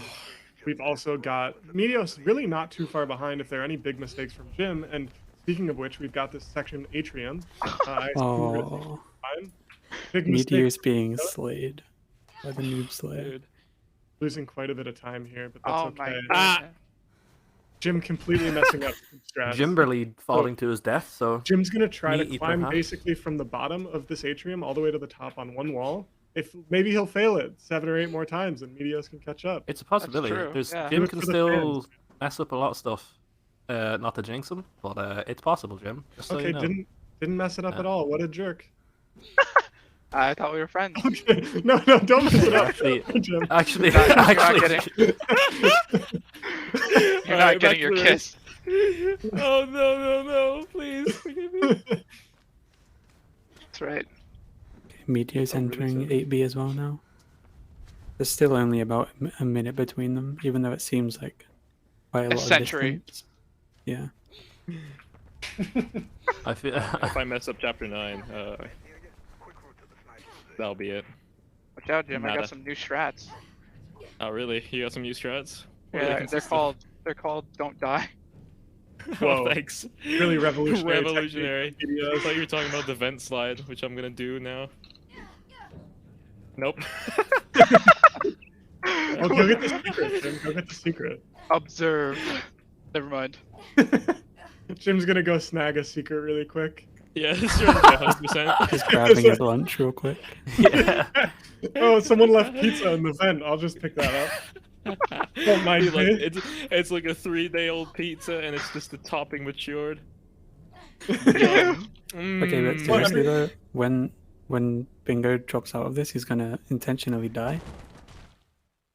we've also got Meteos really not too far behind if there are any big mistakes from Jim. And speaking of which, we've got this section Atrium. I assume you're
Oh,
fine. Big mistake.
Meteor's being slayed by the noob slayer.
Dude.
Losing quite a bit of time here, but that's
Oh
okay.
my god.
Ah!
Jim completely messing up strats.
Jimberly falling to his death, so
Jim's gonna try to
Meat eater,
climb
huh?
basically from the bottom of this atrium all the way to the top on one wall. If maybe he'll fail it 7 or 8 more times, and Meteos can catch up.
it's a possibility.
true,
There's
yeah.
Jim
Do it
can
for the
still
fans.
mess up a lot of stuff. Not to jinx him, but it's possible, Jim. Just so
Okay,
you know.
didn't mess it up at all. What a jerk.
I thought we were friends.
Okay, no, don't mess it up,
Actually-
Jim.
Actually,
You're not
actually,
getting- You're not
Alright,
getting
back
your
to the
kiss.
Oh no, please forgive me.
That's right.
Meteor's
Oh, really
entering
sad.
8B as well now. There's still only about a minute between them, even though it seems like quite a lot
century.
of distance. Yeah.
I feel.
If I mess up chapter 9, that'll be it.
Watch out, Jim. I
Nada.
got some new strats.
Oh really? You got some new strats? What are
Yeah,
they
they're
consist of?
called Don't Die.
Whoa.
Oh, thanks.
Really revolutionary.
Revolutionary.
technique,
I thought you were talking about the vent slide, which I'm gonna do now. Nope.
Oh, go get the secret, Jim. Go get the secret.
Observe. Never mind.
Jim's gonna go snag a secret really quick.
Yeah, it's sure 100%.
Just grabbing his lunch real quick.
Yeah.
Oh, someone left pizza in the vent. I'll just pick that up. Don't mind
Dude, like,
me.
it's like a 3-day-old pizza, and it's just the topping matured.
Okay, but
Mm.
seriously though, when Bingo drops out of this, he's gonna intentionally die.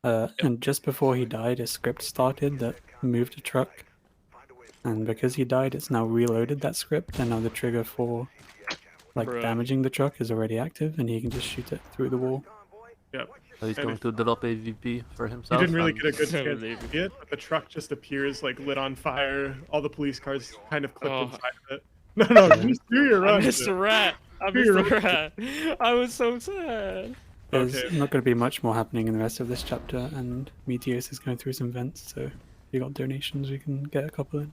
And just before he died, a script started that moved a truck. And because he died, it's now reloaded that script, and now the trigger for
Bruh.
damaging the truck is already active, and he can just shoot it through the wall.
Yep.
So he's
And
going
if-
to drop AVP for
He
himself.
didn't really
and-
get a good
So
chance
maybe.
to see it, but the truck just appears like lit on fire. All the police cars kind of clipped
Oh.
inside of it. No, just do your
I
run.
missed a
Jim.
rat. I
Do your
missed a rat. I was so sad.
There's
Okay.
not going to be much more happening in the rest of this chapter, and Meteos is going through some vents, so if you got donations, we can get a couple in.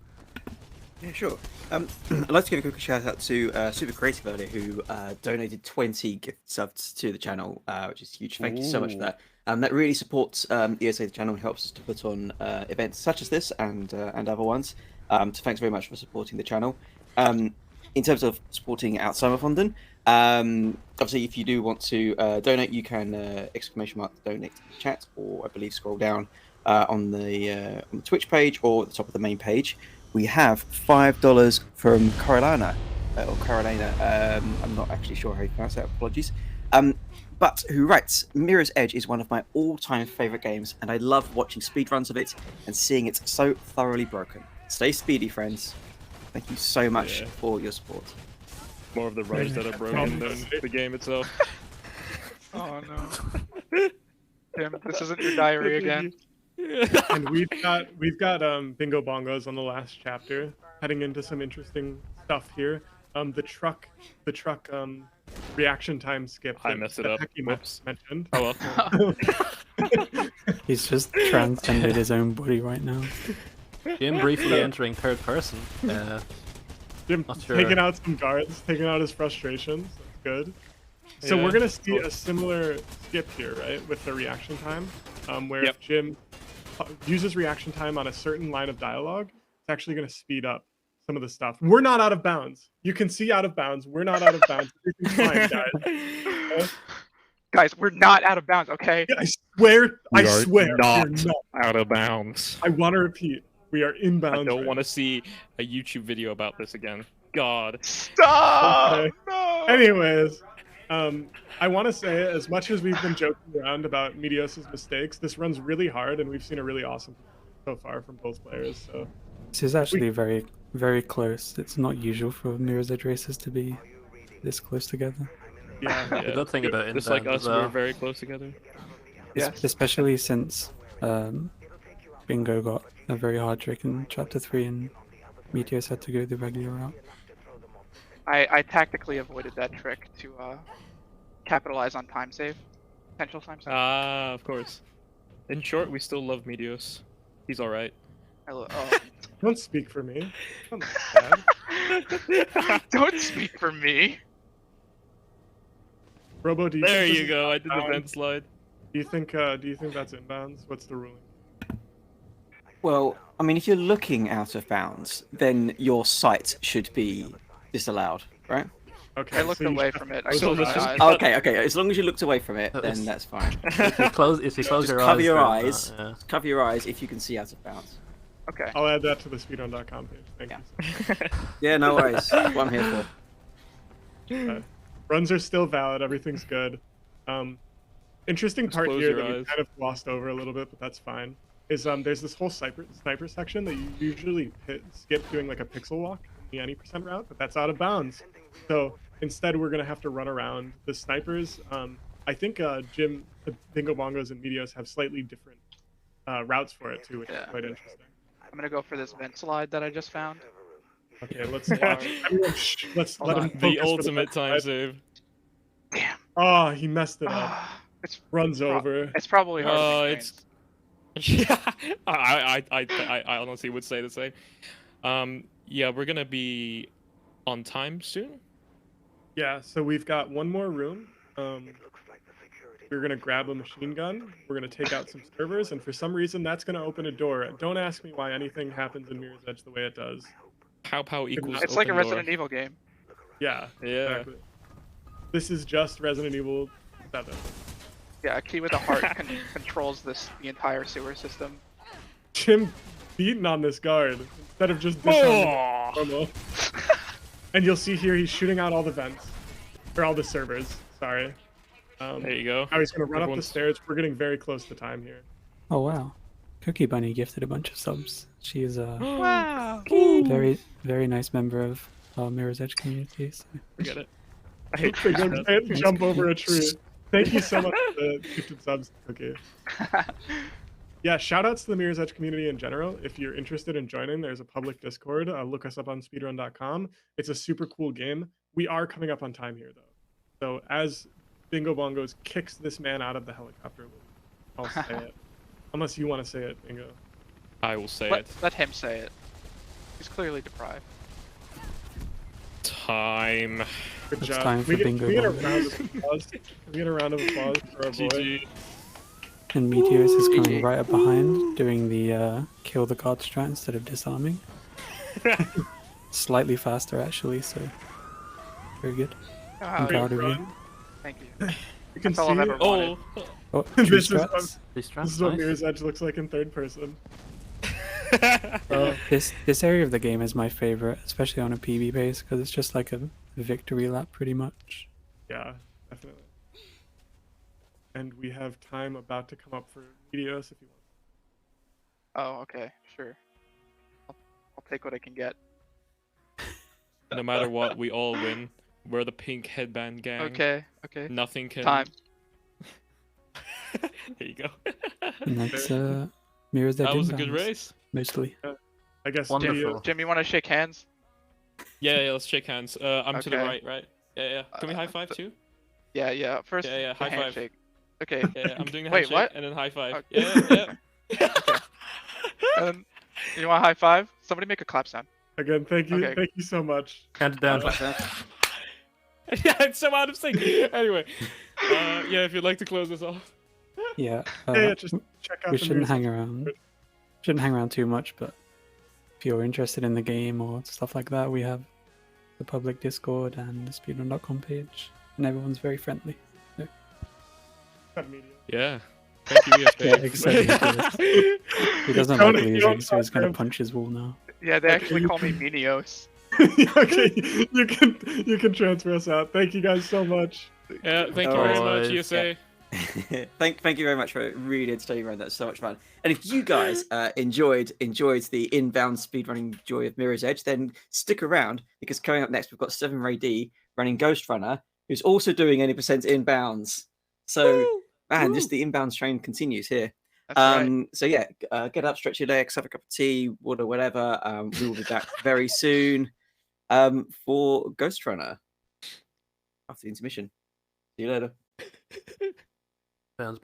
Yeah, sure. I'd like to give a quick shout out to Super Creative earlier, who donated 20 gift subs to the channel, which is huge. Thank you so much for that. That really supports ESA the channel and helps us to put on events such as this and other ones. So thanks very much for supporting the channel. In terms of supporting out Summerfonden, obviously if you do want to donate, you can exclamation mark donate in the chat, or I believe scroll down on the Twitch page or at the top of the main page. We have $5 from Carolina, or Carolina. I'm not actually sure how you pronounce that. Apologies. But who writes, Mirror's Edge is one of my all-time favorite games, and I love watching speedruns of it and seeing it so thoroughly broken. Stay speedy, friends. Thank you so much
Yeah.
for your support.
More of the runs that are broken than the game itself.
Oh no. Jim, this isn't your diary again.
And we've got bingo bongos on the last chapter, heading into some interesting stuff here. The truck reaction time skip.
I
that-
messed it
that
up.
Hecky
Whoops.
mentioned.
Oh well.
He's just transcended his own body right now.
Jim briefly entering third person.
Jim
Not sure.
taking out some guards, taking out his frustrations. That's good. So
Yeah.
we're gonna see a similar skip here, right, with the reaction time, where
Yep.
if Jim uses reaction time on a certain line of dialogue, it's actually gonna speed up some of the stuff. We're not out of bounds. You can see out of bounds. We're not out of bounds. Everything's fine, guys.
Guys, we're not out of bounds, okay?
I swear,
We
I
are
swear,
not
we're not.
out of bounds.
I want to repeat, we are in
I
bounds.
don't want to see a YouTube video about this again. God.
Stop!
Okay.
No!
Anyways, I want to say, as much as we've been joking around about Meteos' mistakes, this runs really hard, and we've seen a really awesome so far from both players. So
This is actually very, very close. It's not usual for Mirror's Edge races to be this close together.
yeah,
The good thing about
Just like
inbound
us,
as well.
we're very close together.
Yes.
Especially since Bingo got a very hard trick in Chapter 3 and Meteos had to go the regular route.
I tactically avoided that trick to capitalize on time save. Potential time save.
Ah, of course. In short, we still love Meteos. He's alright.
Oh.
don't speak for me. I'm not bad.
Don't speak for me.
Robo, do you
There
think this
you
is
go. I did the
outbound?
vent slide.
Do you think that's inbounds? What's the ruling?
Well, I mean, if you're looking out of bounds, then your sight should be disallowed, right?
Okay,
I looked
so you
away
should
from it. I
close
So
closed
your
my
let's just
eyes.
cut-
Okay, okay. As long as you looked away from it,
So
then
it's-
that's fine.
If you close
Just
your
cover
eyes,
your
then,
eyes.
yeah.
Just cover your eyes if you can see out of bounds.
Okay.
I'll add that to the speedrun.com page. Thank you.
Yeah, no worries. That's what I'm here for.
Runs are still valid. Everything's good. Interesting
Just
part
close
here
your
that we
eyes.
kind of glossed over a little bit, but that's fine. Is there's this whole sniper section that you usually skip doing like a pixel walk in the any percent route, but that's out of bounds. So instead, we're gonna have to run around the snipers. I think Jim, Bingo Bongos, and Meteos have slightly different routes for it too, which is quite interesting.
I'm gonna go for this vent slide that I just found.
Okay, let's watch. Everyone, let's
Hold
let him
on.
focus
The
for
ultimate time
next
save.
Damn.
Oh, he messed it up.
It's
Runs over.
it's probably hard.
Oh,
to
it's. Yeah, I honestly would say the same. Yeah, we're gonna be on time soon.
Yeah, so we've got one more room. We're gonna grab a machine gun. We're gonna take out some servers, and for some reason, that's gonna open a door. Don't ask me why anything happens in Mirror's Edge the way it does.
Pow equals.
It's like a
open door.
Resident Evil game.
Yeah,
Yeah.
exactly. This is just Resident Evil 7.
Yeah, a key with a heart controls the entire sewer system.
Jim beating on this guard instead of just disarming
Oh!
normal. And you'll see here he's shooting out all the vents, or all the servers. Sorry.
There you go.
Now he's gonna run up the
Everyone's-
stairs. We're getting very close to time here.
Oh wow, Cookie Bunny gifted a bunch of subs. She is a
Wow.
very very nice member of our Mirror's Edge community. So.
Forget it. I hate
They
that.
can't jump over a tree. Thank you so much for the gifted subs, Cookie. Yeah, shout outs to the Mirror's Edge community in general. If you're interested in joining, there's a public Discord. Look us up on speedrun.com. It's a super cool game. We are coming up on time here, though. So as Bingo Bongos kicks this man out of the helicopter, I'll say it. Unless you want to say it, Bingo.
I will say it.
Let him say it. He's clearly deprived.
Time.
Good
It's
job.
time for Bingo
Can we get a
Bongos.
round of applause? Can we get a round of applause for our boy?
GG.
And Meteors is coming
GG.
right up behind, doing the kill the guard strat instead of disarming. Slightly faster actually, so very good. I'm
Oh,
proud of you.
run.
thank you.
You can
That's all I've
see
ever wanted.
Oh.
Oh,
This
true
is what-
strats.
These
this is what
nice.
Mirror's Edge looks like in third person.
This area of the game is my favorite, especially on a PB base, because it's just like a victory lap pretty much.
Yeah, definitely. And we have time about to come up for Meteos if you want.
Oh, okay, sure. I'll take what I can get.
No matter what, we all win. We're the pink headband gang.
Okay, okay.
Nothing can.
Time.
There you go.
And that's Mirror's Edge
That was a good
inbounds,
race.
mostly.
I guess
Wonderful.
Meteos.
Jim, you want to shake hands?
Yeah, let's shake hands. I'm to the
Okay.
right, right? Yeah. Can we high five too?
Yeah. First,
Yeah,
the
high five.
handshake. Okay.
Yeah, I'm doing the
Wait,
handshake
what?
and then high five.
Okay.
Yeah.
And you want a high five? Somebody make a clap sound.
Again, thank you,
Okay.
thank you so much.
Count it down.
Yeah, it's so out of sync. Anyway, yeah, if you'd like to close this off.
Yeah,
Yeah, just check out
we
the
shouldn't
Mirror's
hang
Edge.
around. Shouldn't hang around too much, but if you're interested in the game or stuff like that, we have the public Discord and the speedrun.com page, and everyone's very friendly.
Cut Meteos.
Yeah. Thank you,
Yeah, except he doesn't
Tony,
like
you
losing,
don't
so he's gonna
talk,
punch his wall now.
Yeah, they
Okay,
actually
you
call me Minios.
Okay, you can transfer us out. Thank you guys so much.
Yeah, thank you very much,
Boys.
ESA.
thank you very much for a really entertaining run. That's so much fun. And if you guys enjoyed the inbound speedrunning joy of Mirror's Edge, then stick around because coming up next we've got 7 Ray D running Ghost Runner, who's also doing 80% inbounds. So man, just the inbounds train continues here.
That's right.
So yeah, get up, stretch your legs, have a cup of tea, water, whatever. We will be back very soon for Ghost Runner after the intermission. See you later.
Sounds